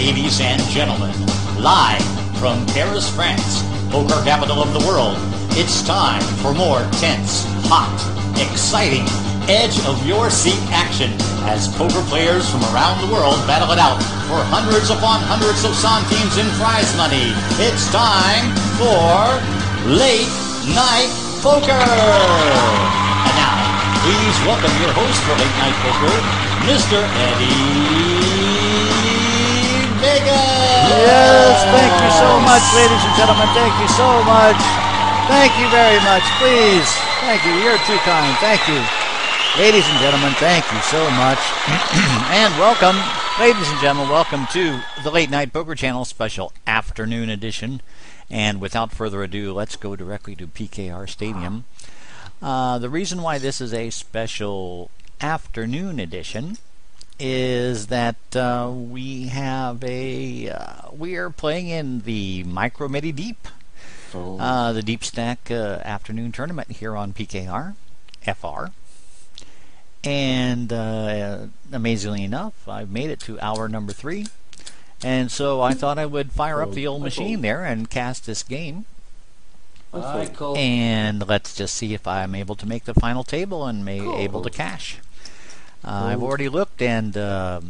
Ladies and gentlemen, live from Paris, France, poker capital of the world, it's time for more tense, hot, exciting, edge of your seat action as poker players from around the world battle it out for hundreds upon hundreds of centimes in prize money. It's time for Late Night Poker. And now, please welcome your host for Late Night Poker, Mr. Eddie Vegas. Yes, thank you so much, ladies and gentlemen. Thank you so much. Thank you very much. Please. Thank you. You're too kind. Thank you. Ladies and gentlemen, thank you so much. And welcome, ladies and gentlemen, welcome to the Late Night Poker Channel special afternoon edition. And without further ado, let's go directly to PKR Stadium. The reason why this is a special afternoon edition is that we are playing in the Midi Deep, the Deep Stack afternoon tournament here on PKR FR. And amazingly enough, I've made it to hour number 3. And so I thought I would fire up the old machine there and cast this game. And let's just see if I'm able to make the final table and able to cash. I've already looked, and the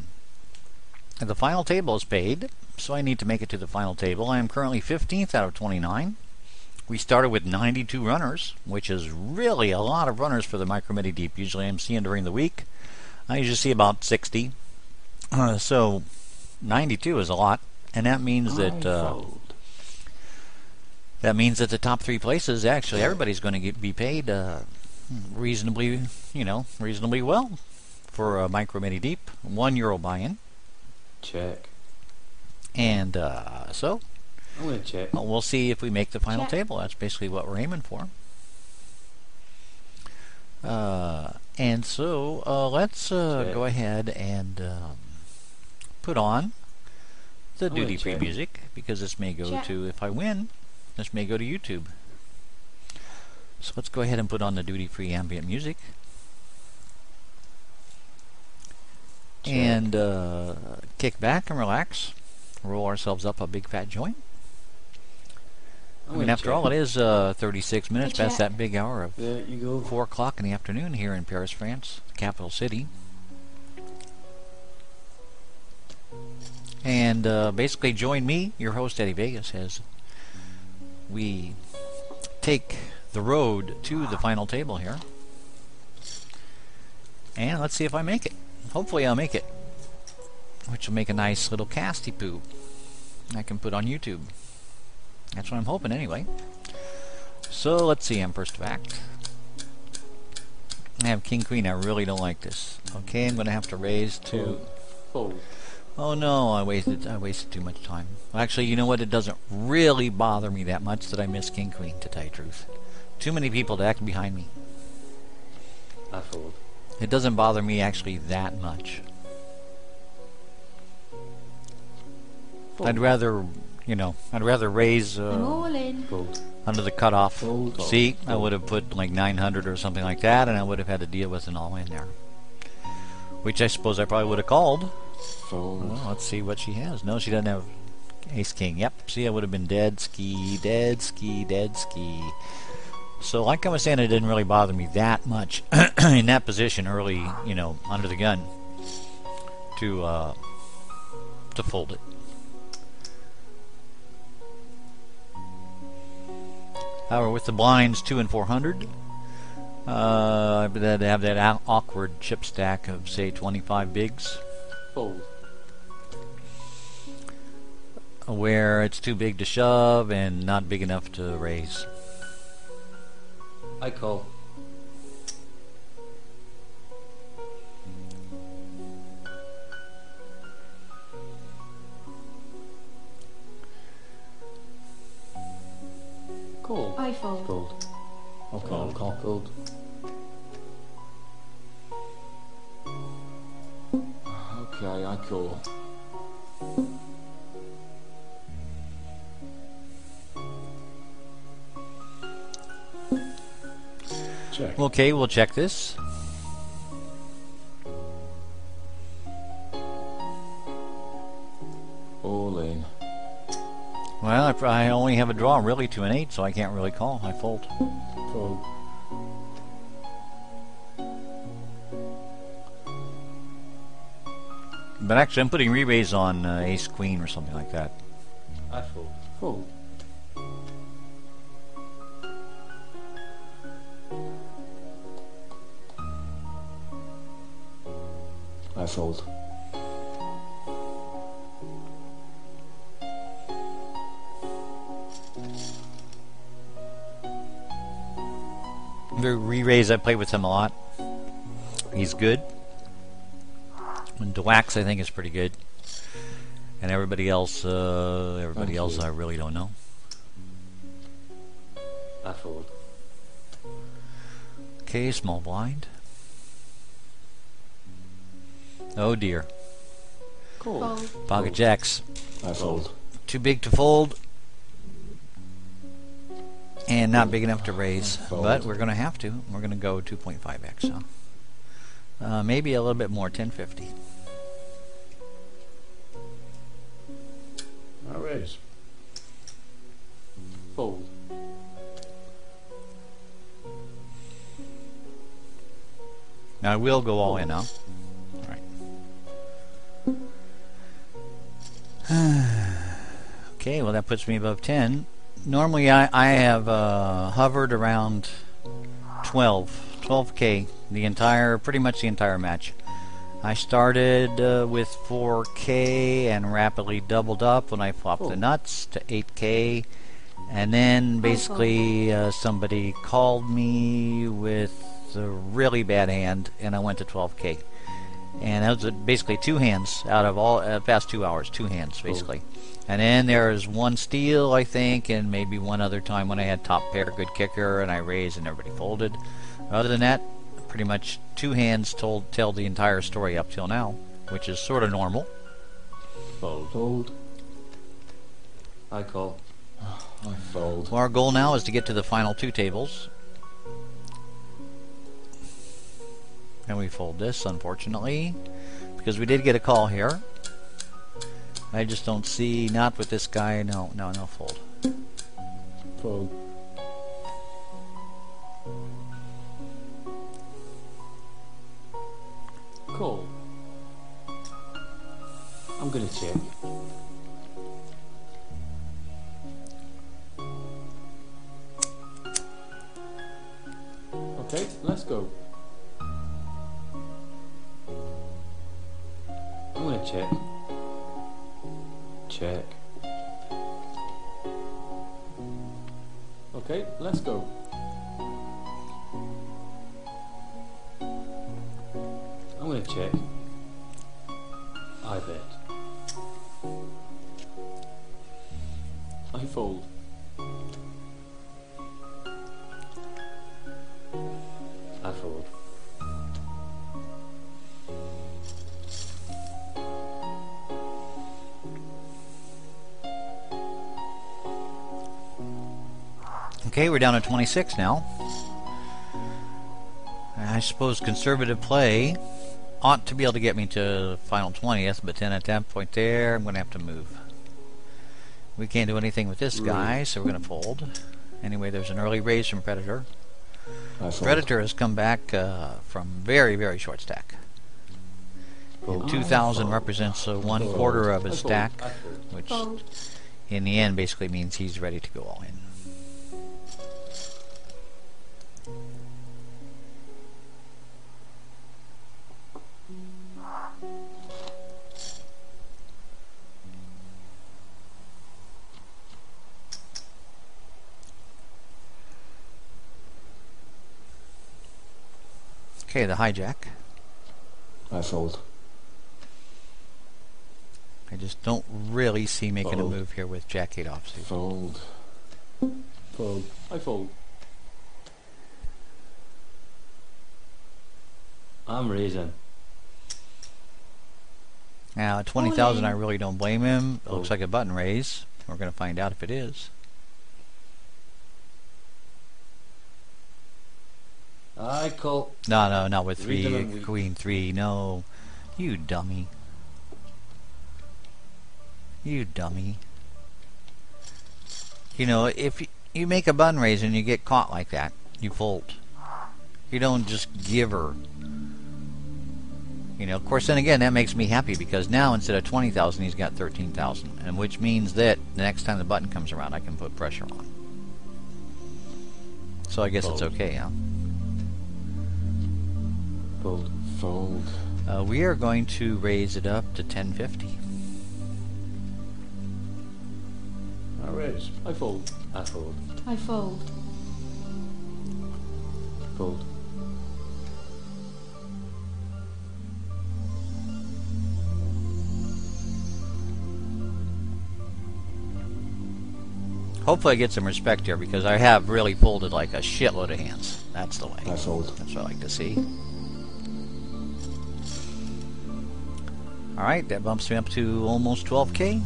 final table is paid, so I need to make it to the final table. I am currently 15th out of 29. We started with 92 runners, which is really a lot of runners for the Midi Deep. Usually I'm seeing during the week, I usually see about 60. So 92 is a lot, and that means that the top 3 places, actually everybody's going to be paid reasonably well for a Midi Deep. €1 buy-in. Check. And so I'm going to check. We'll see if we make the final table. That's basically what we're aiming for. And so let's go ahead and put on the duty-free music, because this may go to, if I win, this may go to YouTube. So let's go ahead and put on the duty-free ambient music. And kick back and relax. Roll ourselves up a big fat joint. I mean, after all, it is 36 minutes past that big hour of 4 o'clock in the afternoon here in Paris, France, the capital city. And basically join me, your host Eddie Vegas, as we take the road to the final table here. And let's see if I make it. Hopefully I'll make it, which will make a nice little casty poo I can put on YouTube. That's what I'm hoping anyway. So let's see, I'm first of act. I have King Queen. I really don't like this. Okay, I'm gonna have to raise to Oh no, I wasted too much time. Actually, you know what, it doesn't really bother me that much that I miss King Queen, to tell you the truth. Too many people to act behind me. I fold. It doesn't bother me actually that much. I'd rather raise under the cutoff. See, I would have put like 900 or something like that, and I would have had to deal with an all in there, which I suppose I probably would have called. Well, let's see what she has. No, she doesn't have ace king. Yep. See, I would have been dead ski, dead ski, dead ski. So, like I was saying, it didn't really bother me that much in that position early, under the gun, to fold it. However, with the blinds 2 and 400, I would have that awkward chip stack of, say, 25 bigs. Fold. Where it's too big to shove and not big enough to raise. I call. Call. I fold. Fold. Okay, I'll call. Fold. Okay, I call. Check. Okay, we'll check this. Oh. Well, I only have a draw really to an 8, so I can't really call. I fold. Fold. But actually, I'm putting re-raise on Ace Queen or something like that. I fold. Fold. I fold. The re-raise, I play with him a lot. He's good. And Dwax, I think, is pretty good. And everybody else I really don't know. I fold. Okay, small blind. Oh dear. Cool. Pocket jacks. I fold. Too big to fold. And not big enough to raise. Fold. But we're going to have to. We're going to go 2.5x. So. Maybe a little bit more, 1050. I raise. Fold. Now I will go all in now. Okay, well that puts me above 10. Normally I have hovered around 12K pretty much the entire match. I started with 4K and rapidly doubled up when I flopped the nuts to 8K, and then basically somebody called me with a really bad hand and I went to 12K. And that was basically 2 hands out of all past 2 hours, 2 hands basically. And then there was 1 steal, I think, and maybe one other time when I had top pair, good kicker, and I raised and everybody folded. Other than that, pretty much 2 hands tell the entire story up till now, which is sort of normal. Fold. Fold. I call. I fold. Well, our goal now is to get to the final 2 tables. And we fold this, unfortunately, because we did get a call here. I just don't see, not with this guy. No, fold. Fold. Call. I'm gonna check. Okay, let's go. I'm gonna check. Check. Okay, let's go. I'm gonna check. I bet. I fold. I fold. Okay, we're down to 26 now. I suppose conservative play ought to be able to get me to final 20th, but then at that point there, I'm going to have to move. We can't do anything with this guy, so we're going to fold. Anyway, there's an early raise from Predator. Predator has come back from very, very short stack. 2,000 represents 1/4 of his stack, which in the end basically means he's ready to go all in. Okay, the hijack. I fold. I just don't really see making a move here with Jack 8 offsuit. Fold. Fold. I fold. I'm raising. Now, at 20,000, I really don't blame him. It looks like a button raise. We're going to find out if it is. I call. No, not with 3, Queen 3. No. You dummy. You dummy. You know, if you make a button raise and you get caught like that, you fold. You don't just give her. You know, of course, then again, that makes me happy because now instead of 20,000, he's got 13,000, and which means that the next time the button comes around, I can put pressure on. So I guess it's okay, huh? Fold. Fold. We are going to raise it up to 1050. I raise. I fold. I fold. I fold. Fold. Hopefully I get some respect here because I have really folded like a shitload of hands. That's the way. I fold. That's what I like to see. Alright, that bumps me up to almost 12k.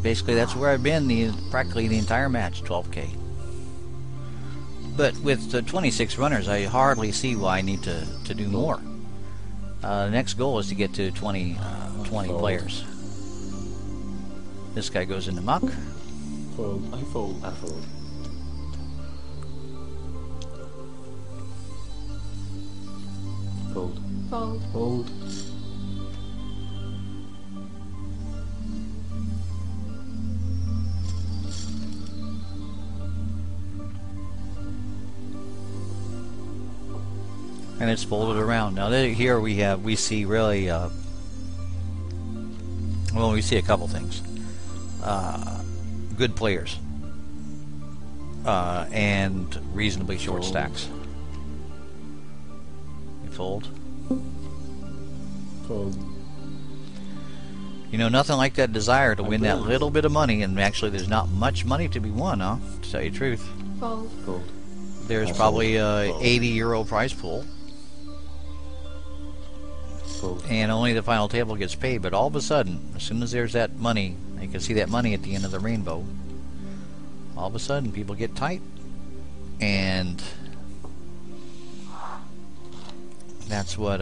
Basically that's where I've been practically the entire match, 12k. But with the 26 runners, I hardly see why I need to do more. The next goal is to get to 20 players. This guy goes into muck. Fold. I fold. I fold. Fold. Fold. Fold. And it's folded around. Now here we see really well, we see a couple things. Good players and reasonably short stacks. You fold. Fold. You know, nothing like that desire to win that little bit of money, and actually there's not much money to be won, huh? To tell you the truth. Fold. Fold. There's probably a 80 euro prize pool. Fold. And only the final table gets paid, but all of a sudden, as soon as there's that money, you can see that money at the end of the rainbow, all of a sudden people get tight, and that's what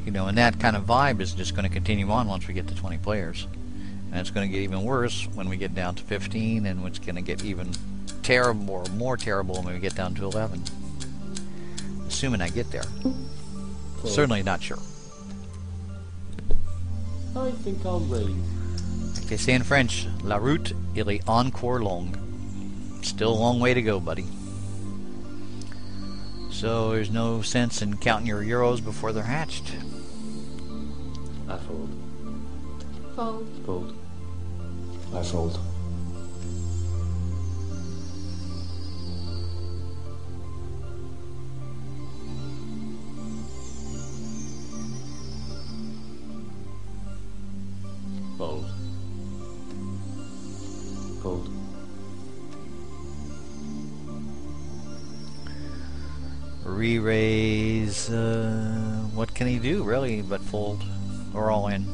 you know, and that kind of vibe is just going to continue on once we get to 20 players, and it's going to get even worse when we get down to 15, and it's going to get even terrible or more terrible when we get down to 11. Assuming I get there. Fold. Certainly not sure. I think I'll raise. Like they say in French, la route est encore longue. Still a long way to go, buddy. So there's no sense in counting your euros before they're hatched. I fold. Fold. Fold. I fold. Fold. Fold. Re-raise, what can he do really but fold or all in?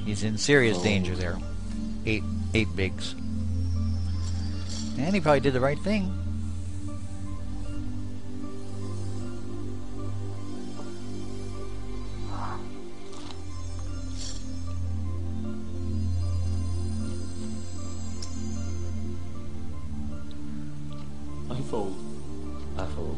He's in serious danger there. Eight bigs. And he probably did the right thing. I fold. I fold.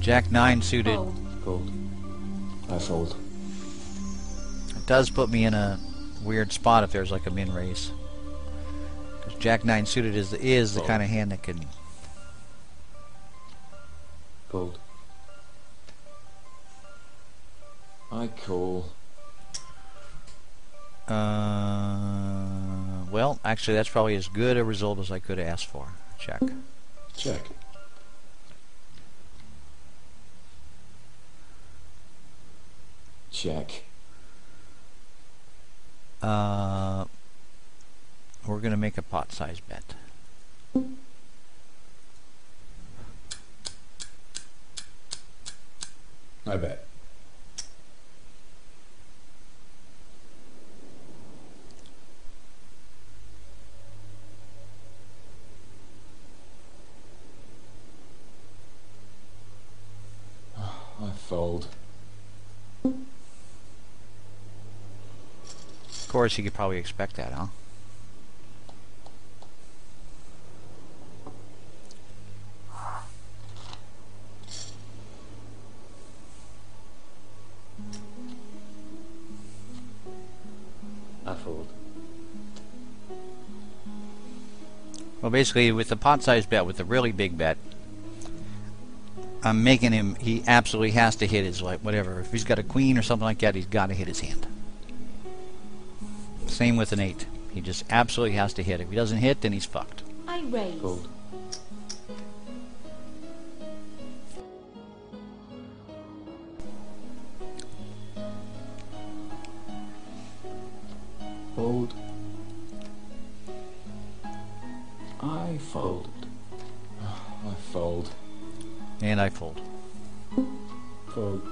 Jack 9 suited. Fold. Fold. I fold. It does put me in a weird spot if there's like a min raise. Because Jack 9 suited is the kind of hand that can. Fold. I call. Well, actually, that's probably as good a result as I could have asked for. Check. Check. Check. We're going to make a pot size bet. I bet. Of course, you could probably expect that, huh? I fold. Well, basically, with the pot size bet, with the really big bet, I'm making him, he absolutely has to hit his, like, whatever. If he's got a queen or something like that, he's got to hit his hand. Same with an 8. He just absolutely has to hit. If he doesn't hit, then he's fucked. I raise. Fold. Fold. I fold. I fold. And I fold. Fold.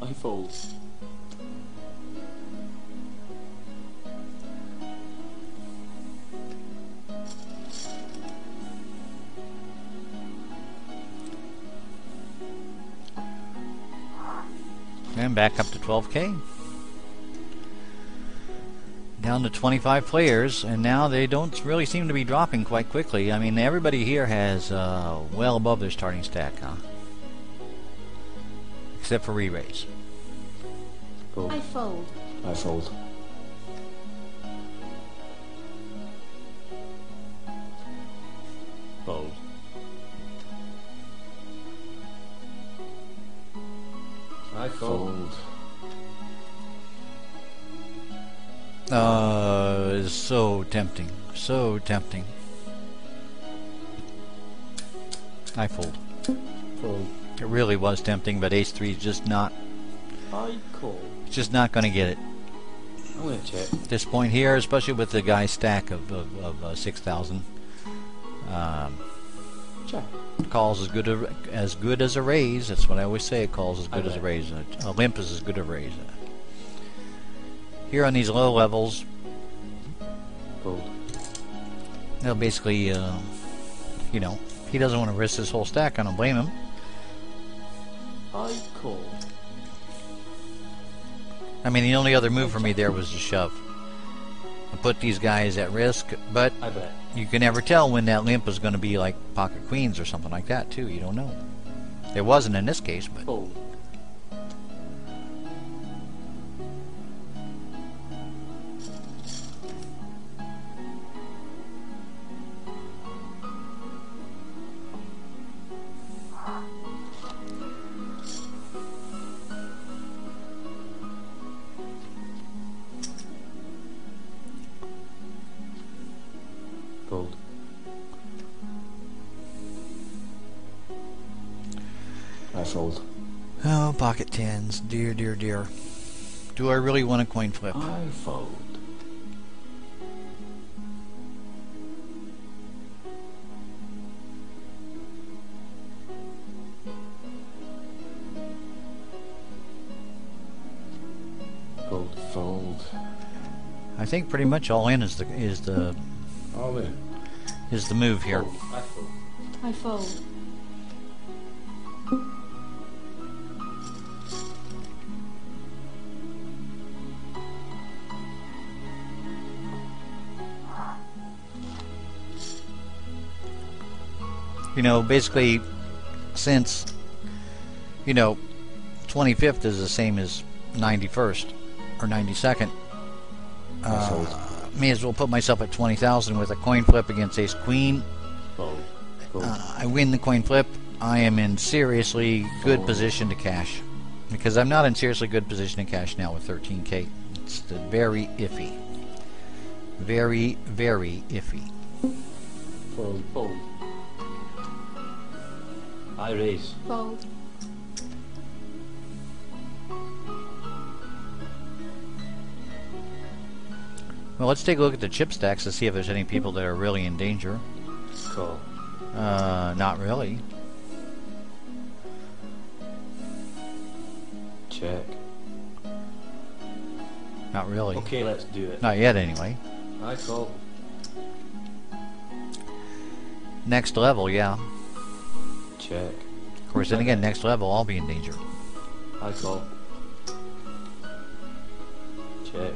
I fold. And back up to 12K. Down to 25 players, and now they don't really seem to be dropping quite quickly. I mean, everybody here has well above their starting stack, huh? Except for re-raise. Fold. I fold. I fold. Fold. I fold. It's so tempting. So tempting. I fold. Fold. It really was tempting, but ace-3 is just not, I call. just not going to get it. I'm gonna check. At this point here, especially with the guy's stack of 6,000, Check. calls as good as a raise. That's what I always say. A call's as good as a bet. raise. A limp is as good as a raise. Here on these low levels, Fold. they'll basically, you know, he doesn't want to risk his whole stack. I don't blame him. I call. I mean, the only other move for me there was to shove. I put these guys at risk, but I bet. you can never tell when that limp is going to be like pocket queens or something like that, too. You don't know. It wasn't in this case, but... Fold. Fold. I fold. Oh, pocket tens. Dear, dear, dear. Do I really want a coin flip? I fold. Fold. Fold. I think pretty much all in is the All in. move here. Fold. I fold. I fold. You know, basically, since, you know, 25th is the same as 91st or 92nd, may as well put myself at 20,000 with a coin flip against ace queen. Fold. Fold. I win the coin flip. I am in seriously good position to cash, because I'm not in seriously good position to cash now with 13K. It's very iffy. Very, very iffy. Fold. Fold. I raise. Fold. Well, let's take a look at the chip stacks to see if there's any people that are really in danger. Call. Not really. Check. Not really. Okay, let's do it. Not yet, anyway. I call. Next level, yeah. Check. Of course, then again, next level, I'll be in danger. I call. check.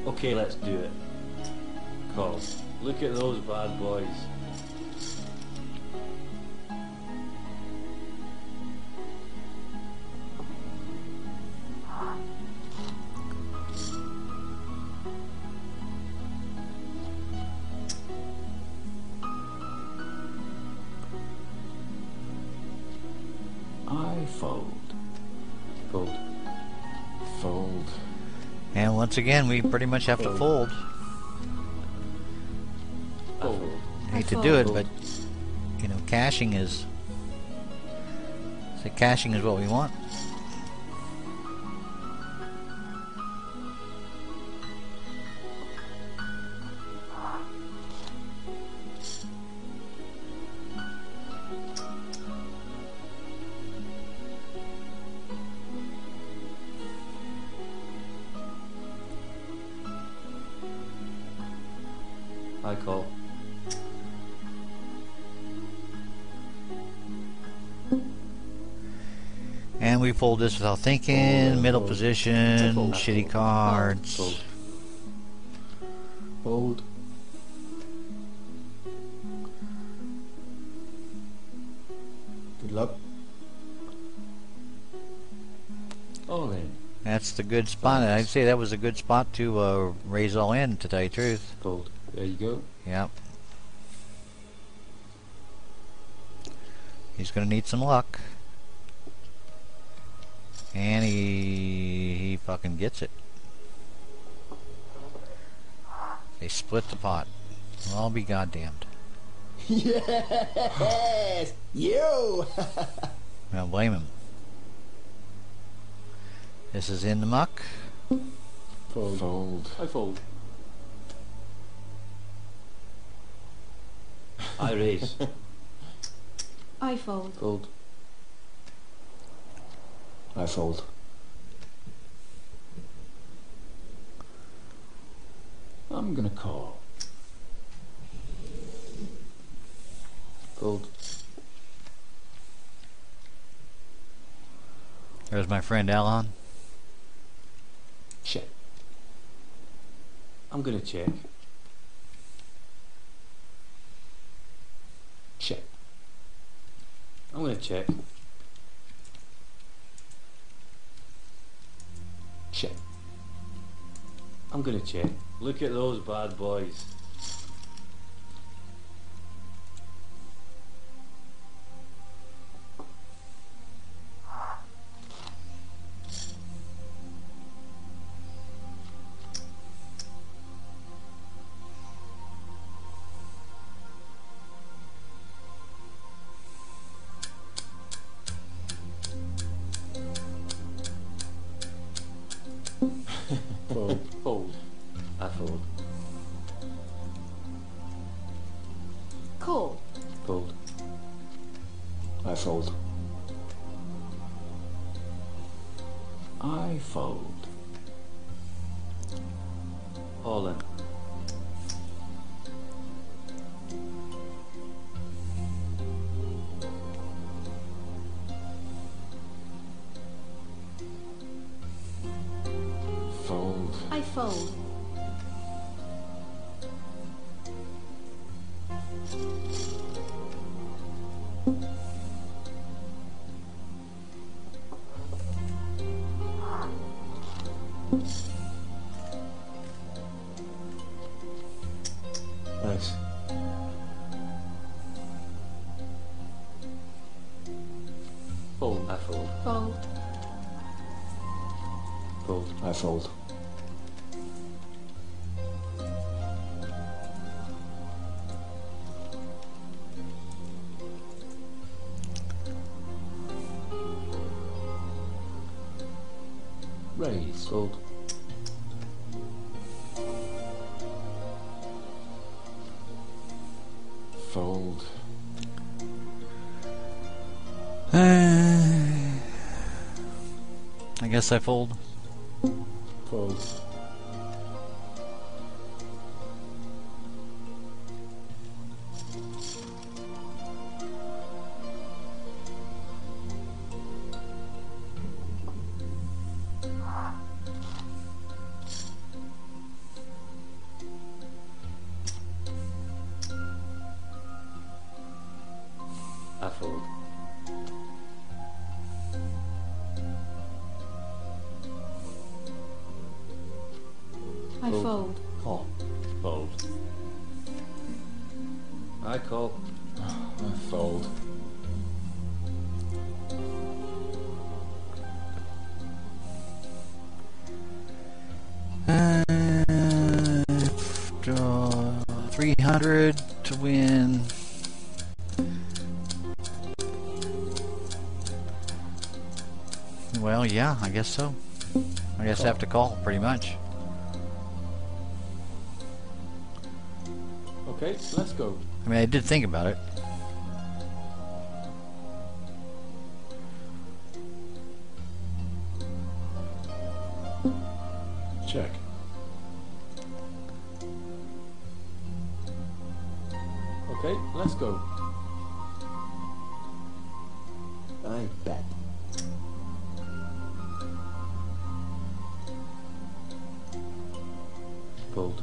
Okay, let's do it. Call. Look at those bad boys. I fold. Fold. Fold. And once again, we pretty much have to fold. I fold. Hate to fold. do it, but you know, cashing is. So cashing is what we want. I call. And we fold this without thinking. Middle position, Fold. shitty cards. Fold. Fold. Good luck. All in. That's the good spot. I'd say that was a good spot to raise all in, to tell you the truth. Fold. There you go. Yep. He's going to need some luck. And he fucking gets it. They split the pot. I'll be goddamned. Yes! You! I don't blame him. This is in the muck. Fold. Fold. I fold. I raise. I fold. Fold. I fold. I'm gonna call. Fold. There's my friend Alan. Check. I'm gonna check. Check. I'm gonna check. Check. I'm gonna check. Look at those bad boys. Fold. Fold. I fold. Call. Fold. I fold. I fold. All in. Fold. I fold. Thanks. Fold. I fold. Fold. Fold. I fold. Raise. Fold. Fold. I guess I fold. Fold. I fold. I fold. Call. Fold. I call. I fold. Uh, 300 to win. Well, yeah, I guess so. I guess I have to call, pretty much. Okay, let's go. I mean, I did think about it. Check. Okay, let's go. I bet. Fold.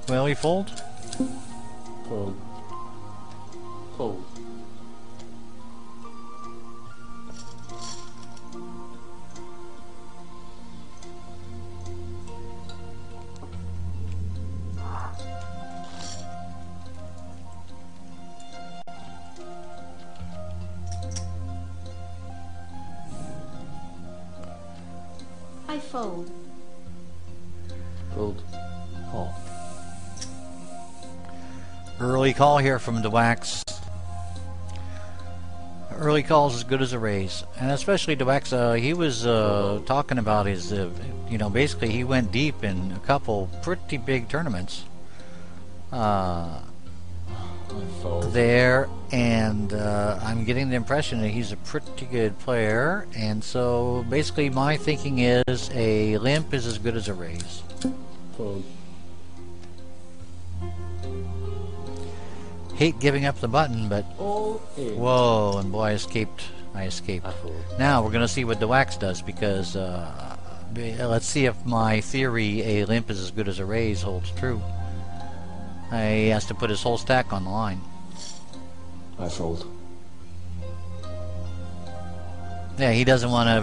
Well, he fold. Fold. Fold. I fold. Fold. Call. Early call here from DeWax. Early call's as good as a raise, and especially DeWax. He was talking about his, you know, basically he went deep in a couple pretty big tournaments I fold. there, and I'm getting the impression that he's a pretty good player. And so basically, my thinking is a limp is as good as a raise. Fold. Hate giving up the button, but All in. whoa, and boy, I escaped. I escaped. I fold. Now we're going to see what DeWax does, because let's see if my theory, a limp is as good as a raise, holds true. He has to put his whole stack on the line. I fold. Yeah, he doesn't want to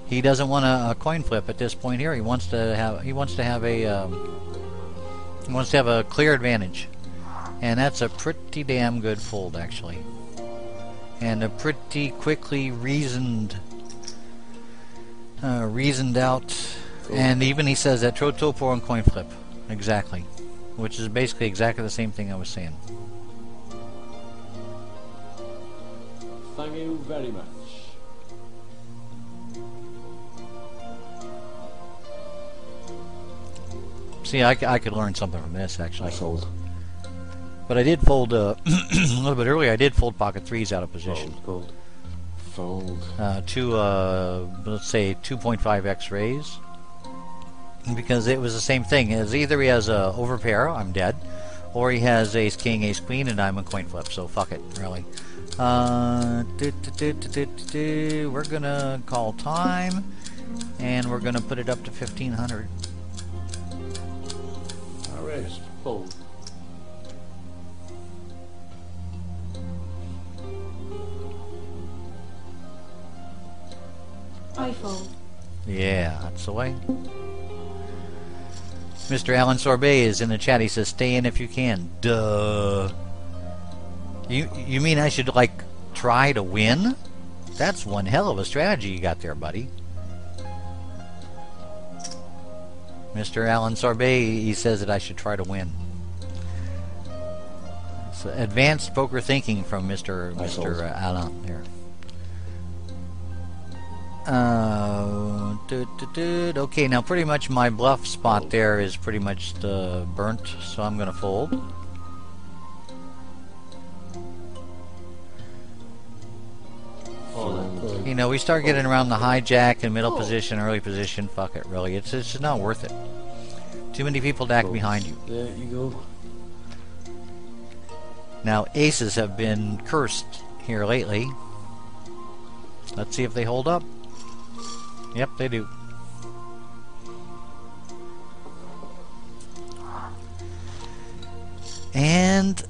he doesn't want a coin flip at this point here. He wants to have a clear advantage. And that's a pretty damn good fold, actually. And a pretty quickly reasoned out. And even he says that throw topo on coin flip. Exactly. Which is basically exactly the same thing I was saying. Thank you very much. See, I could learn something from this, I actually. fold. But I did fold, a little bit earlier, I did fold pocket threes out of position. Fold. Fold. To, let's say, 2.5x raise. Because it was the same thing. As either he has a overpair, I'm dead, or he has ace king, ace queen, and I'm a coin flip. So fuck it, really. We're gonna call time, and we're gonna put it up to 1500. I raise. Fold. I fold. Yeah, that's the way. Mr. Alan Sorbet is in the chat. He says, "Stay in if you can." Duh. You mean I should, like, try to win? That's one hell of a strategy you got there, buddy. Mr. Alan Sorbet, he says that I should try to win. So advanced poker thinking from Mr. Alan here. Okay, now pretty much my bluff spot there is pretty much burnt, so I'm gonna fold. Fold. You know, we start getting around the hijack and middle position, early position. Fuck it, really. It's just not worth it. Too many people to act behind you. There you go. Now, aces have been cursed here lately. Let's see if they hold up. Yep, they do. And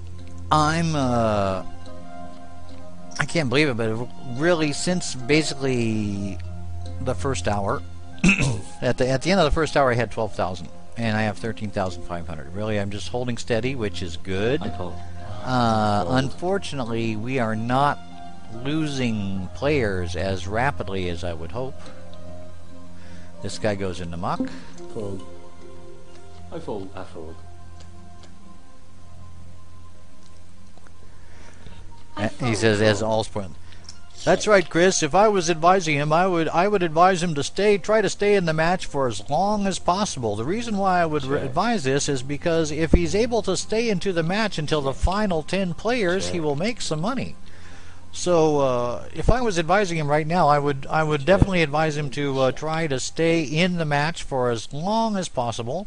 I'm I can't believe it, but really since basically the first hour, at the end of the first hour I had 12,000 and I have 13,500. Really, I'm just holding steady, which is good. I call. Unfortunately, we are not losing players as rapidly as I would hope. This guy goes into muck. Fold. I fold. I fold. He says, as all sport. That's right, Chris. If I was advising him, I would advise him to try to stay in the match for as long as possible. The reason why I would advise this is because if he's able to stay into the match until the final 10 players, he will make some money. So if I was advising him right now, I would definitely advise him to try to stay in the match for as long as possible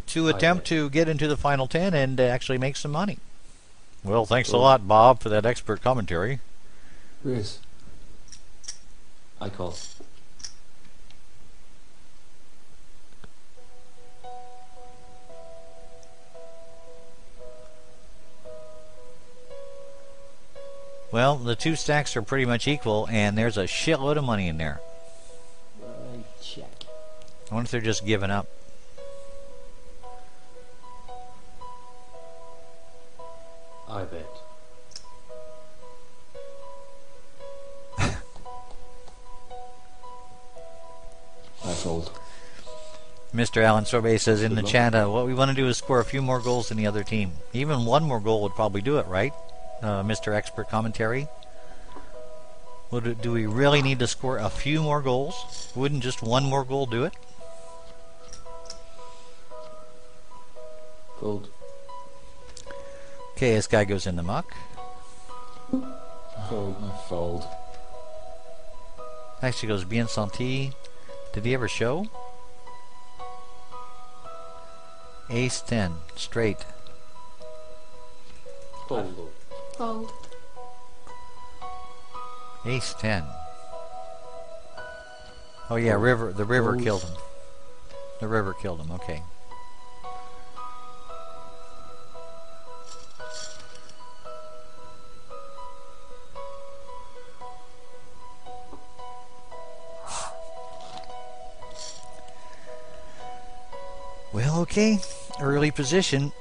to attempt to get into the final 10 and actually make some money. Well, thanks a lot, Bob, for that expert commentary. Raise. I call. Well, the two stacks are pretty much equal, and there's a shitload of money in there. I check. I wonder if they're just giving up. I bet. I fold. Mr. Alan Sorbet says in the chat, what we want to do is score a few more goals than the other team. Even one more goal would probably do it, right? Mr. Expert Commentary. Do we really need to score a few more goals? Wouldn't just one more goal do it? Fold. Okay, this guy goes in the muck. Fold. I fold. Actually goes bien senti. Did he ever show? Ace 10, straight. Fold. Fold. Ace 10. Oh yeah, river. The river killed him. The river killed him. Okay. Well, okay. Early position.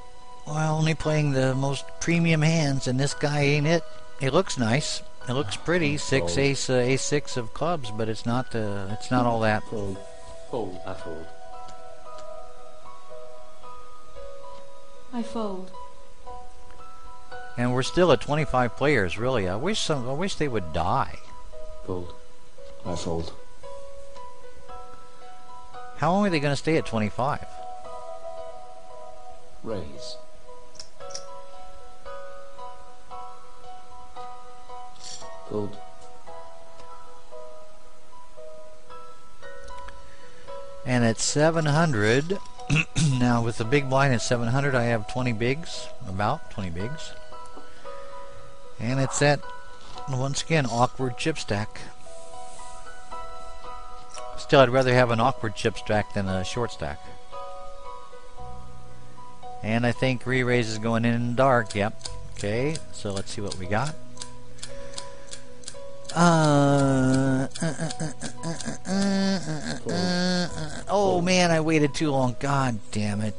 Well, only playing the most premium hands, and this guy ain't it. It looks nice. It looks pretty. Six ace, ace six of clubs, but it's not. It's not all that. Fold. Fold. I fold. I fold. And we're still at 25 players. Really, I wish they would die. Fold. I fold. How long are they going to stay at 25? Raise. Fold. And at 700, now with the big blind at 700, I have 20 bigs, about 20 bigs. And it's that, once again, awkward chip stack. Still, I'd rather have an awkward chip stack than a short stack. And I think re-raise is going in dark, yep. Okay, so let's see what we got. Oh man, I waited too long. God damn it.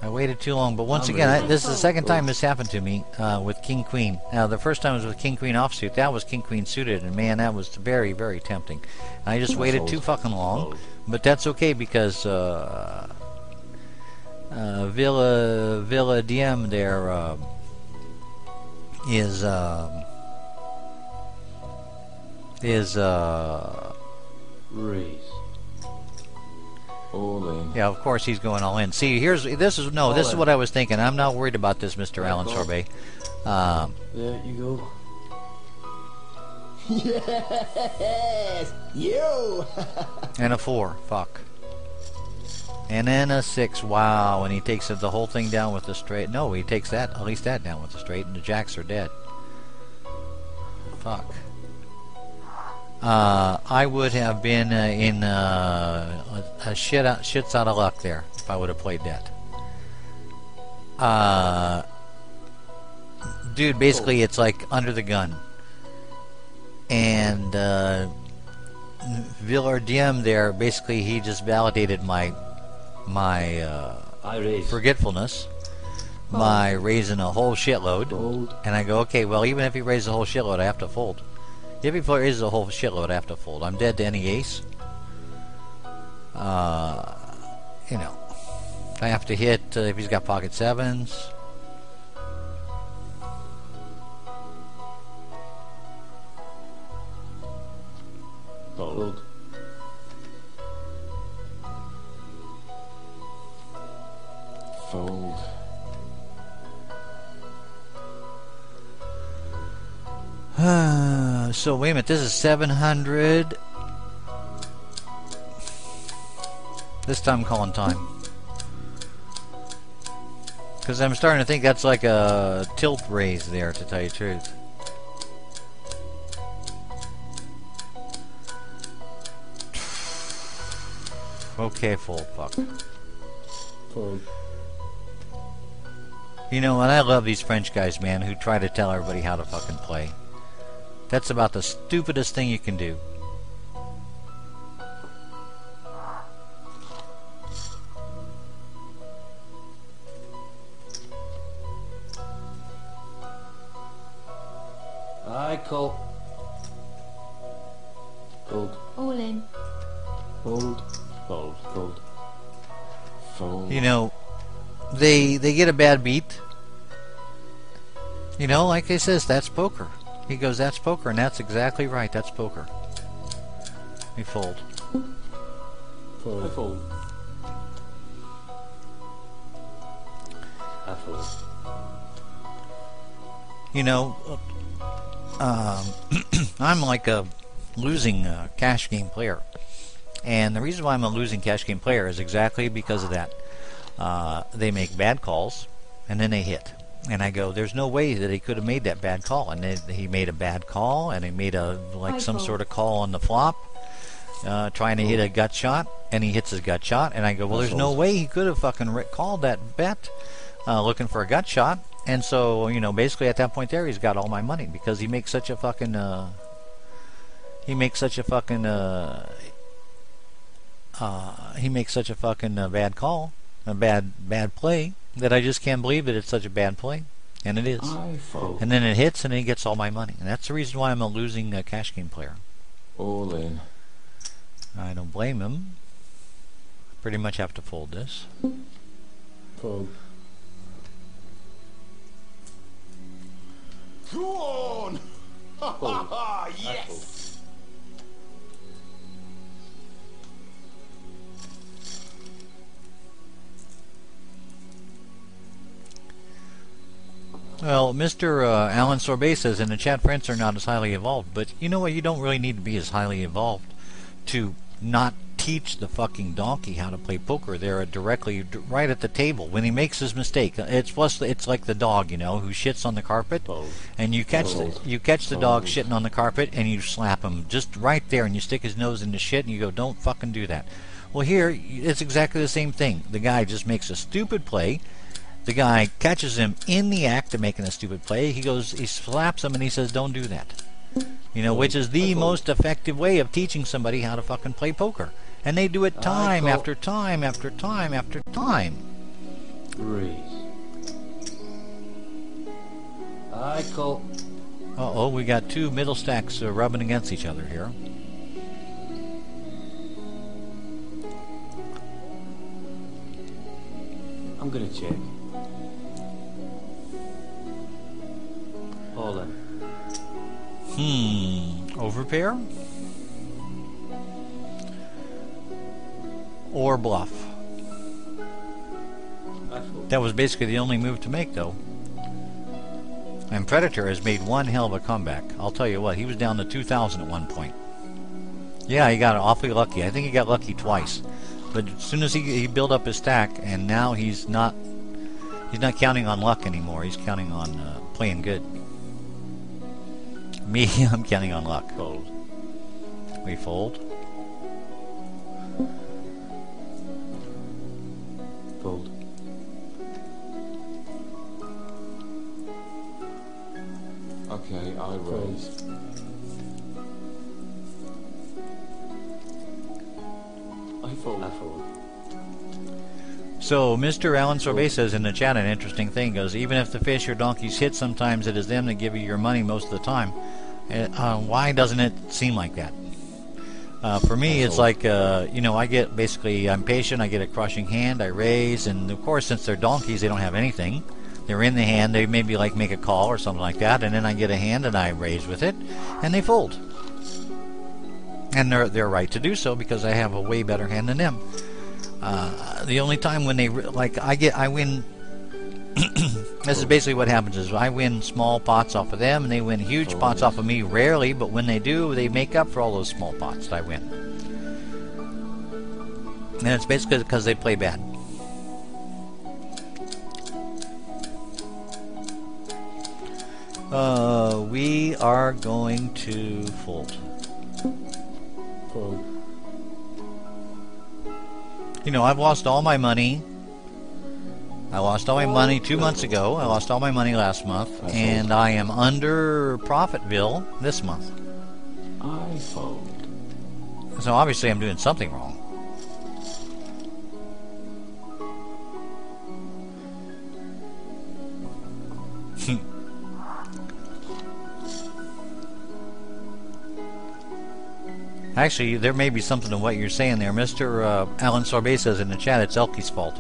I waited too long, but once again, this is the second time this happened to me with King Queen. Now, the first time was with King Queen offsuit. That was King Queen suited, and man, that was very, very tempting. I just waited too fucking long, but that's okay because Villa Diem there is Raise. All in. yeah, of course he's going all in. See, this is what I was thinking. I'm not worried about this, Mr. Alan Sorbet. There you go. Yes! You! And a 4. Fuck. And then a 6. Wow. And he takes the whole thing down with the straight. No, he takes that, at least that down with the straight, and the jacks are dead. Fuck. I would have been in shits out of luck there if I would have played that. Dude, basically it's like under the gun. And Villardiem there, basically he just validated my I raise. forgetfulness by raising a whole shitload. Fold. And I go, okay, well, even if he raises a whole shitload, I have to fold. If he raises a whole shitload, I have to fold. I'm dead to any ace. You know, I have to hit if he's got pocket sevens. Fold. Fold. So wait a minute, this is 700. This time I'm calling time. Because I'm starting to think that's like a tilt raise there, to tell you the truth. Okay, full fuck. Fold. You know, and I love these French guys, man, who try to tell everybody how to fucking play. That's about the stupidest thing you can do. I call. Fold. All in. Fold. Fold. Fold. Fold. You know, they get a bad beat. You know, like he says, that's poker. He goes, that's poker, and that's exactly right. That's poker. We fold. I Fold. fold. I fold. You know, I'm like a losing cash game player. And the reason why I'm a losing cash game player is exactly because of that. They make bad calls, and then they hit. And I go, there's no way that he could have made that bad call. And then he made a bad call, and he made some sort of call on the flop, trying to hit a gut shot, and he hits his gut shot. And I go, well, there's no way he could have fucking called that bet looking for a gut shot. And so, you know, basically at that point there, he's got all my money because he makes such a fucking bad call, a bad play, that I just can't believe that it's such a bad play, and it is. I fold. And then it hits, and then he gets all my money, and that's the reason why I'm a losing cash game player. All in. I don't blame him. Pretty much have to fold this. Fold. Go on! Ha ha ha! I Yes! fold. Well, Mr. Alan Sorbet says in the chat, French are not as highly evolved, but you know what? You don't really need to be as highly evolved to not teach the fucking donkey how to play poker. They're directly right at the table when he makes his mistake. It's like the dog, you know, who shits on the carpet, Fold. and you catch the dog shitting on the carpet, and you slap him just right there, and you stick his nose in the shit, and you go, "Don't fucking do that." Well, here it's exactly the same thing. The guy just makes a stupid play. The guy catches him in the act of making a stupid play. He slaps him, and he says, "Don't do that." You know, which is the most effective way of teaching somebody how to fucking play poker. And they do it time after time after time after time. Raise. I call. Uh-oh, we got two middle stacks rubbing against each other here. I'm gonna check. All in. Overpair? Or bluff? I fold. That was basically the only move to make, though. And Predator has made one hell of a comeback. I'll tell you what, he was down to 2,000 at one point. Yeah, he got awfully lucky. I think he got lucky twice. But as soon as he built up his stack, and now he's not counting on luck anymore. He's counting on playing good. Me, I'm counting on luck. Fold. We fold. Fold. Okay, I raise. I fold. I fold. So Mr. Alan Sorbet says in the chat an interesting thing. He goes, even if the fish or donkeys hit, sometimes it is them that give you your money most of the time. Why doesn't it seem like that? For me, it's like, you know, I get basically, I'm patient, I get a crushing hand, I raise, and of course, since they're donkeys, they don't have anything. They're in the hand, they maybe like make a call or something like that, and then I get a hand and I raise with it, and they fold. And they're right to do so because I have a way better hand than them. The only time when they, like, I win, this is basically what happens is I win small pots off of them and they win huge pots off of me rarely, but when they do, they make up for all those small pots that I win. And it's basically because they play bad. We are going to fold. Fold. You know, I've lost all my money. I lost all my money 2 months ago. I lost all my money last month. And I am under Profitville this month. I fold. So obviously I'm doing something wrong. Actually, there may be something to what you're saying there. Mr. Alan Sorbet says in the chat it's Elky's fault.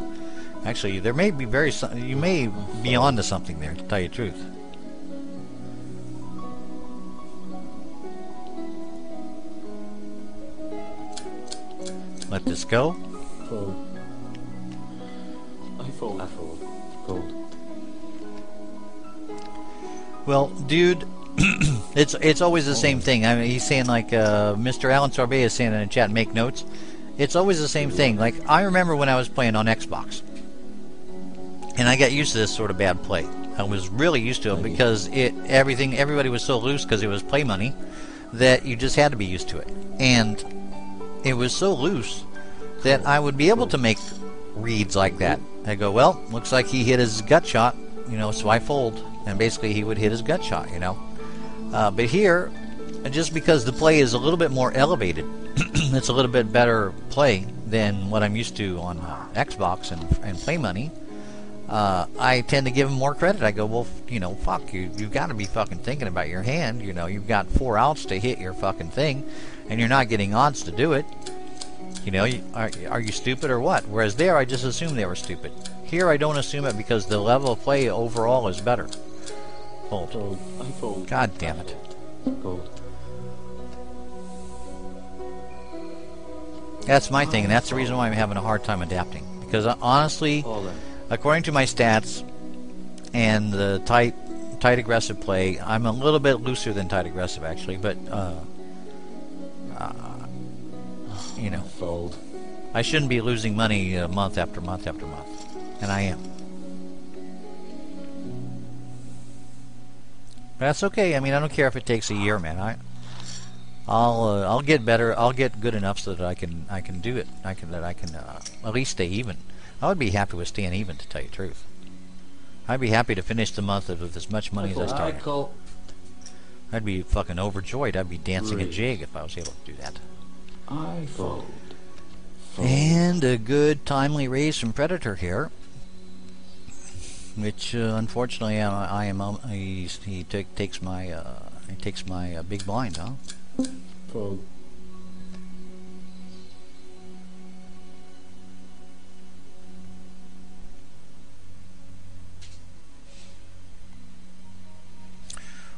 Actually, there may be you may be onto something there, to tell you the truth. Let this go. Fold. I fold. I fold. Fold. Well, dude, it's always the same thing. I mean, he's saying like Mr. Alan Sorbet is saying in the chat, make notes. It's always the same thing. Like I remember when I was playing on Xbox, and I got used to this sort of bad play. I was really used to it because everybody was so loose because it was play money that you just had to be used to it. And it was so loose that I would be able to make reads like that. I go, well, looks like he hit his gut shot, you know, so I fold. And basically he would hit his gut shot, you know. But here, just because the play is a little bit more elevated, it's a little bit better play than what I'm used to on Xbox and play money. I tend to give him more credit. I go, well, you know, fuck you. You've got to be fucking thinking about your hand. You know, you've got 4 outs to hit your fucking thing, and you're not getting odds to do it. You know, are you stupid or what? Whereas there, I just assumed they were stupid. Here, I don't assume it because the level of play overall is better. Fold. Fold. I fold. God damn it. Fold. That's my thing, and that's the reason why I'm having a hard time adapting. Because honestly, according to my stats and the tight aggressive play, I'm a little bit looser than tight aggressive actually, but you know, Fold. I shouldn't be losing money month after month after month, and I am. But that's okay. I mean, I don't care if it takes a year, man. I'll get better. I'll get good enough so that I can do it. I can at least stay even. I would be happy with staying even, to tell you the truth. I'd be happy to finish the month with as much money as I started. I'd be fucking overjoyed. I'd be dancing a jig if I was able to do that. I fold. And a good timely raise from Predator here, which unfortunately he takes my big blind, huh? Fold.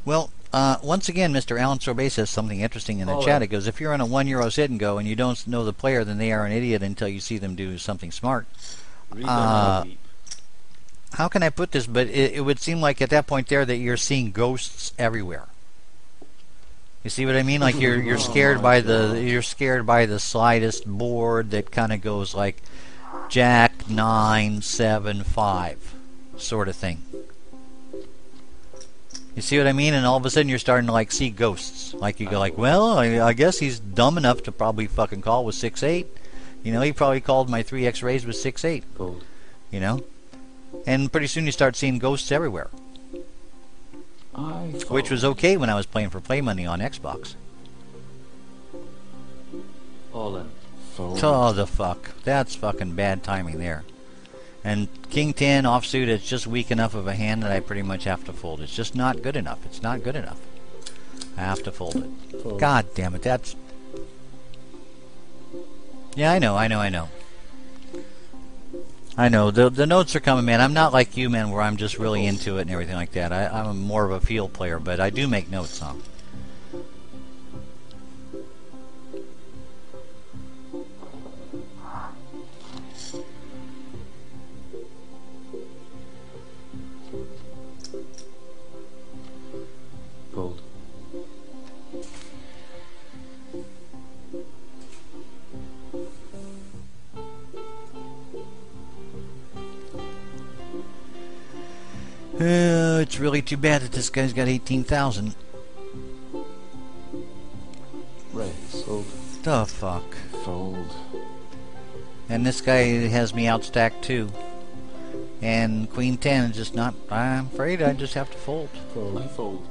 Well, once again, Mr. Alan Sorbet says something interesting in the chat. It goes, if you're on a €1 sit and go and you don't know the player, then they are an idiot until you see them do something smart. How can I put this? But it would seem like at that point there that you're seeing ghosts everywhere. You see what I mean? Like you're scared by the slightest board that kind of goes like Jack 9 7 5 sort of thing. You see what I mean? And all of a sudden you're starting to like see ghosts. Like you go like, well, I guess he's dumb enough to probably fucking call with 6-8. You know, he probably called my 3x raise with 6-8. Fold. You know? And pretty soon you start seeing ghosts everywhere. I fold. Which was okay when I was playing for play money on Xbox. All in. Fold. Oh, the fuck. That's fucking bad timing there. And King 10 offsuit is just weak enough of a hand that I pretty much have to fold. It's just not good enough. It's not good enough. I have to fold it. Fold. God damn it, that's... Yeah, I know. I know, the notes are coming, man. I'm not like you, man, where I'm just really into it and everything like that. I'm more of a field player, but I do make notes, huh? Fold. It's really too bad that this guy's got 18,000. Raise. Fold. The fuck. Fold. And this guy has me outstacked too. And Queen 10 is just not... I'm afraid I just have to fold. Fold. I fold.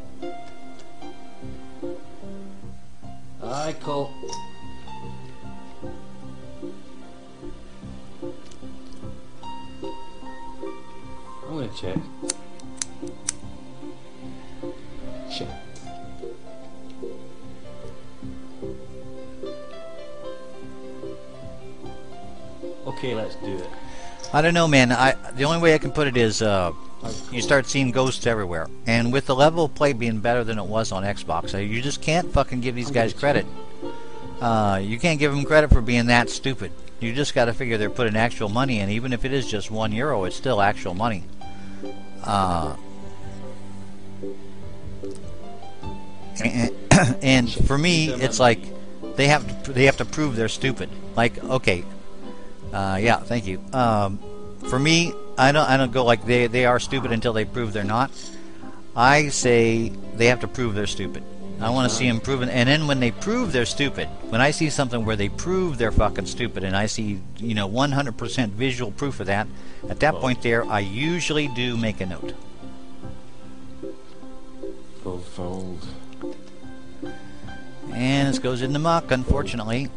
I call. I'm gonna check. Check. Okay, let's do it. I don't know, man. The only way I can put it is you start seeing ghosts everywhere. And with the level of play being better than it was on Xbox, you just can't fucking give these guys credit. You can't give them credit for being that stupid. You just got to figure they're putting actual money in. Even if it is just €1, it's still actual money. And for me, it's like they have to prove they're stupid. Like, okay, yeah, thank you. For me, I don't go like they are stupid until they prove they're not. I say they have to prove they're stupid. I want to see them proven, and then when they prove they're stupid, when I see something where they prove they're fucking stupid, and I see 100% visual proof of that, at that point there, I usually do make a note. Fold. Fold. And this goes in the muck, unfortunately.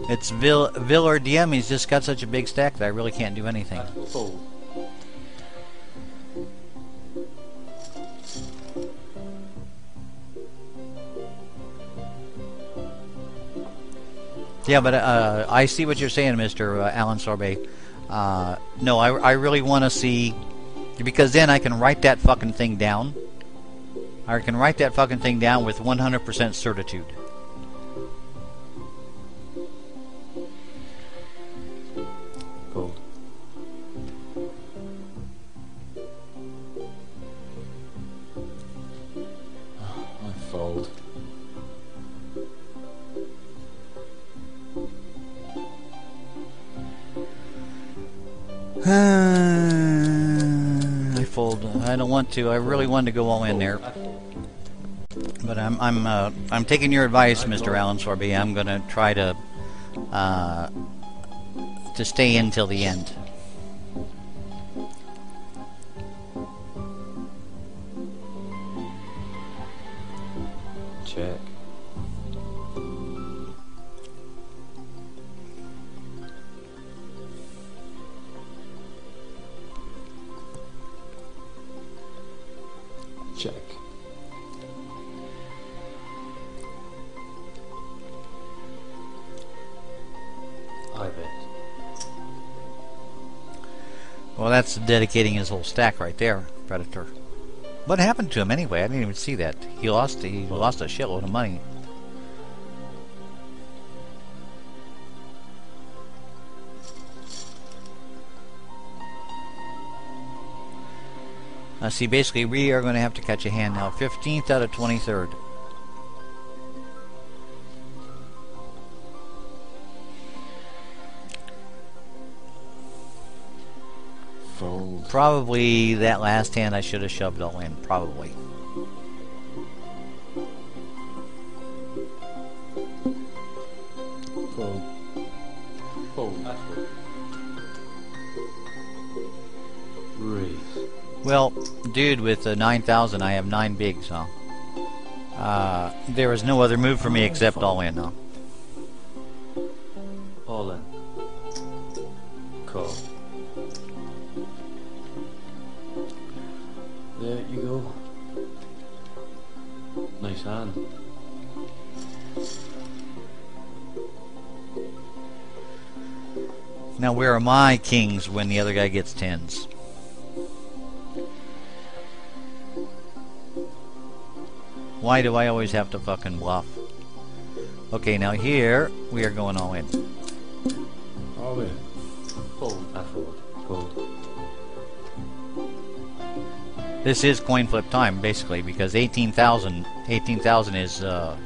It's Vil or DM. He's just got such a big stack that I really can't do anything. Fold. Yeah, but I see what you're saying, Mr. Alan Sorbet. No, I really want to see, because then I can write that fucking thing down. I can write that fucking thing down with 100% certitude. Fold. I fold. I fold. I don't want to. I really wanted to go all in there, but I'm taking your advice, Mr. Alan Sorbet. I'm gonna try to stay in till the end. Check. Check. I bet. Well, that's dedicating his whole stack right there, Predator. What happened to him anyway? I didn't even see that. He lost a shitload of money. See, basically, we are going to have to catch a hand now. 15th out of 23rd. Fold. Probably that last hand I should have shoved all in. Probably. Fold. Fold. I fold. Raise. Well, dude, with the 9,000, I have 9 bigs, huh? There is no other move for me except all in, huh? All in. Call. There you go. Nice hand. Now, where are my kings when the other guy gets 10s? Why do I always have to fucking bluff? Okay, now here, we are going all in. All in. Fold. I fold. Fold. This is coin flip time, basically, because 18,000 is, Fold.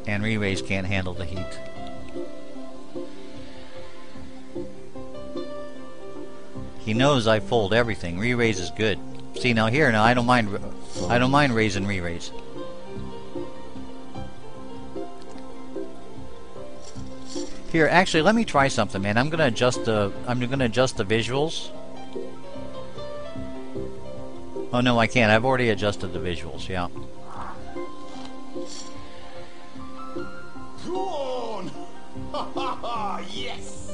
and re-raise can't handle the heat. He knows I fold everything. Re-raise is good. See, now here, I don't mind raise and re-raise. Here, actually, let me try something, man. I'm gonna adjust the visuals. Oh no, I can't. I've already adjusted the visuals. Yeah. Go on! Ha ha ha! Yes!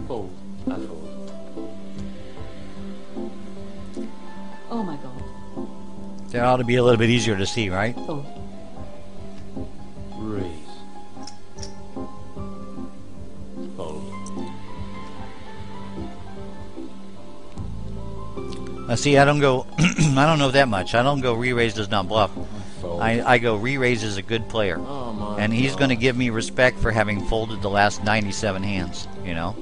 Fold. I fold. Oh my god. That ought to be a little bit easier to see, right? Fold. Raise. Fold. See, I don't go. I don't know that much. I don't go re-raise does not bluff. Fold. I go re-raise is a good player, Oh my and he's God. going to give me respect for having folded the last 97 hands. You know.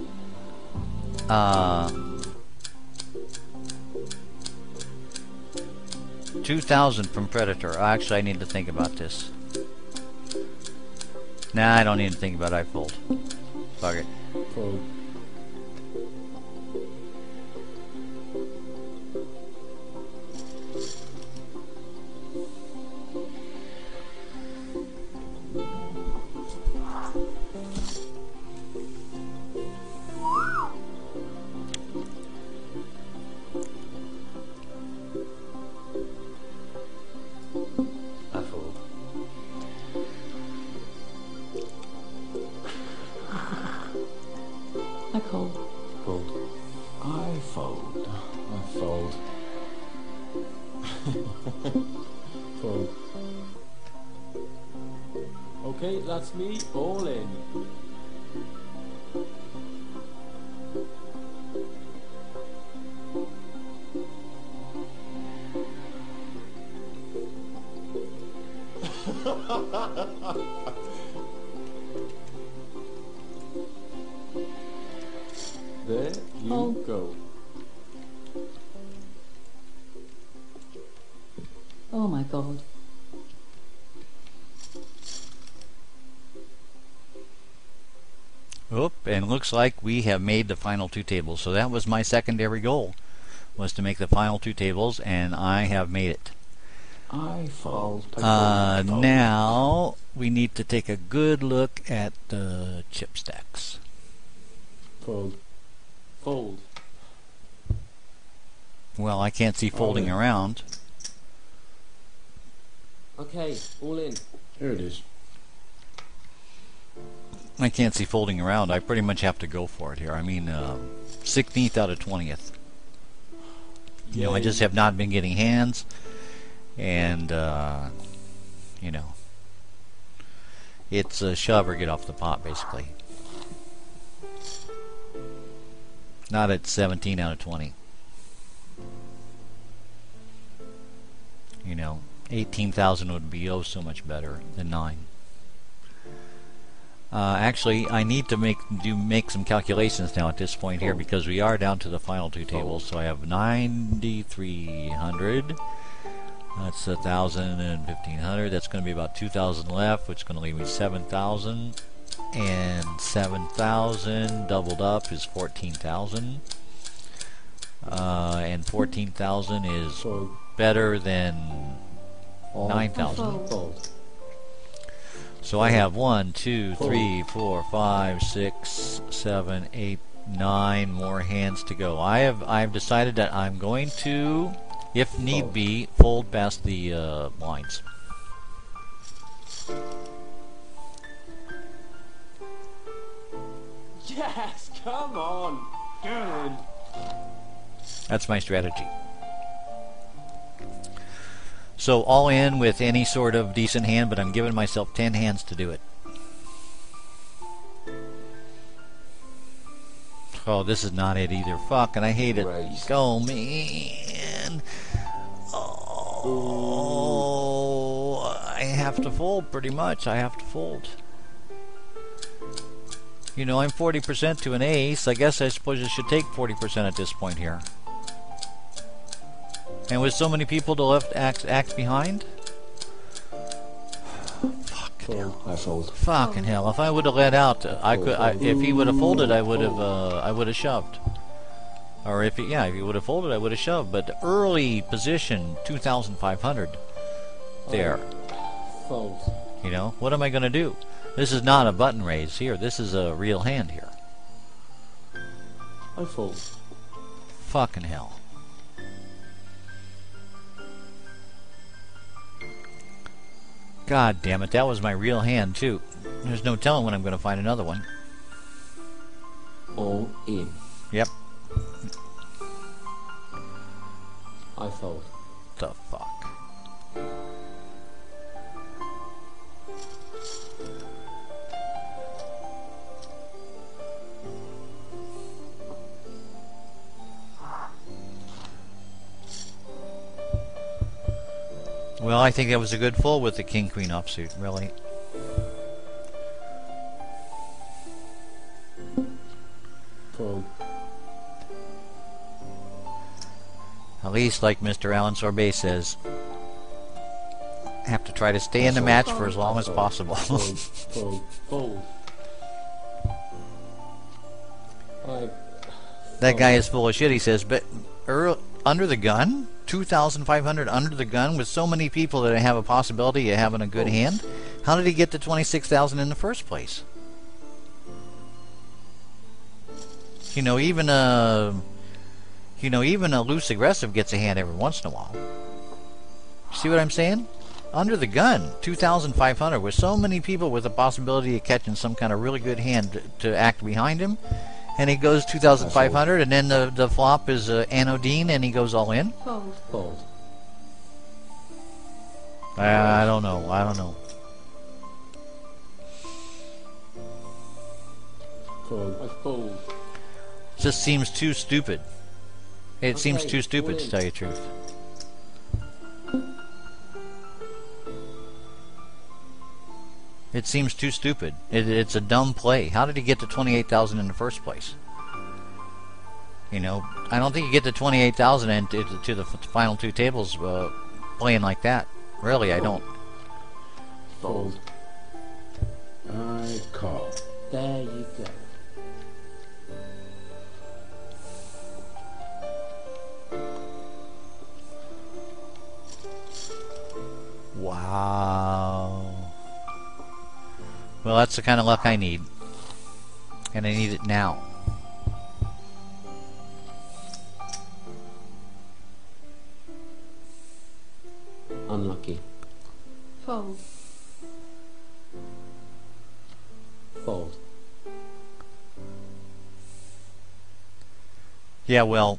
2,000 from Predator. Actually, I need to think about this. Nah, I don't need to think about it. I fold. Fuck it. Fold. I fold. I call. Fold. I fold. I fold. Fold. Okay, that's me. All in. There you Oh. go. Oh my god. Oop, and looks like we have made the final 2 tables. So that was my secondary goal, was to make the final 2 tables, and I have made it. I fold. Now we need to take a good look at the chip stacks. Fold. Fold. Well, I can't see folding yeah. around. Okay, all in. Here it is. I can't see folding around. I pretty much have to go for it here. I mean, 16th out of 20th. You know, I just have not been getting hands, and you know, it's a shove or get off the pot, basically. Not at 17 out of 20. You know, 18,000 would be oh so much better than 9. Actually, I need to make some calculations now at this point here, because we are down to the final 2 tables. So I have 9,300 That's 1,000 and 1,500. That's going to be about 2,000 left, which is going to leave me 7,000. And 7,000 doubled up is 14,000. And 14,000 is Fold. better than All. 9,000. Fold. So I have 1, 2, 3, 4, 5, 6, 7, 8, 9 more hands to go. I've decided that I'm going to, if need be, fold past the lines. Yes, come on. Good. That's my strategy. So all in with any sort of decent hand, but I'm giving myself 10 hands to do it. Oh, this is not it either. Fuck, and I hate it. Raise. Go, man. Oh, I have to fold pretty much. I have to fold. You know, I'm 40% to an ace. I guess I suppose I should take 40% at this point here. And with so many people to left act behind? Fucking hell. I fold. Fucking hell. If I would have let out, if he would have folded, I would have shoved. Or if he would have folded, I would have shoved. But early position, 2,500 there. Fold. You know, what am I going to do? This is not a button raise here. This is a real hand here. I fold. Fucking hell. God damn it, that was my real hand too. There's no telling when I'm going to find another one. All in. Yep. I fold. The fuck. Well, I think that was a good fold with the king-queen offsuit, really. Fold. At least, like Mr. Alan Sorbet says, have to try to stay in the match for as long as possible. Fold. Fold. Fold. That guy is full of shit, he says, but under the gun? 2,500 under the gun with so many people that have a possibility of having a good hand? How did he get to 26,000 in the first place? You know, even a loose aggressive gets a hand every once in a while. See what I'm saying? Under the gun, 2,500 with so many people with a possibility of catching some kind of really good hand to act behind him. And he goes 2,500, and then the flop is Anodine, and he goes all in? Fold. Fold. I don't know. I don't know. Fold. I fold. Just seems too stupid. It seems Okay, too stupid, all to in. tell you the truth. It seems too stupid. It's a dumb play. How did he get to 28,000 in the first place? You know, I don't think you get to 28,000 and to the final two tables playing like that. Really, I don't. Fold. I call. There you go. Wow. Well, that's the kind of luck I need. And I need it now. Unlucky. Fold. Fold. Yeah, well,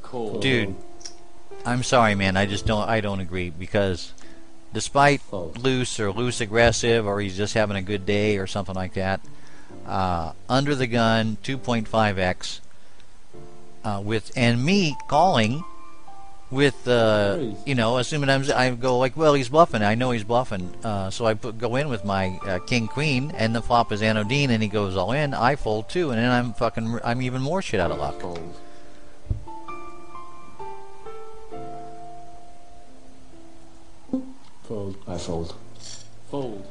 Cool. dude, I'm sorry, man. I don't agree, because despite Fold. loose aggressive, or he's just having a good day or something like that, under the gun 2.5x and me calling with assuming I go like, well, he's bluffing. I know he's bluffing, so I go in with my king queen, and the flop is Anodine, and he goes all in. I fold too, and then I'm even more shit out of luck. Fold. Fold. I fold. Fold.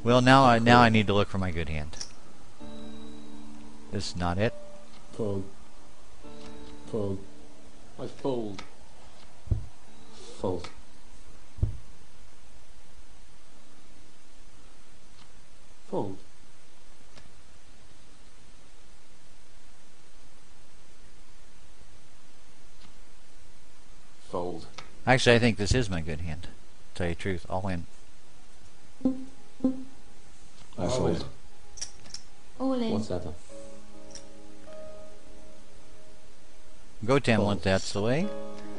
Well, now I need to look for my good hand. This is not it. Fold. Fold. I fold. Fold. Fold. Fold. Actually, I think this is my good hand. Tell you the truth, I'll win. I fold. All in. What's that then? Go 10 Fold. once that's the way.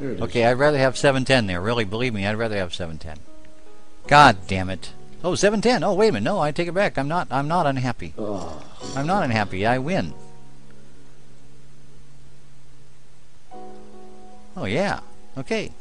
Here it is. Okay, I'd rather have 7-10 there. Really, believe me, I'd rather have 7-10. God damn it. Oh, 7-10. Oh, wait a minute. No, I take it back. I'm not unhappy. Oh. I'm not unhappy. I win. Oh, yeah. Okay.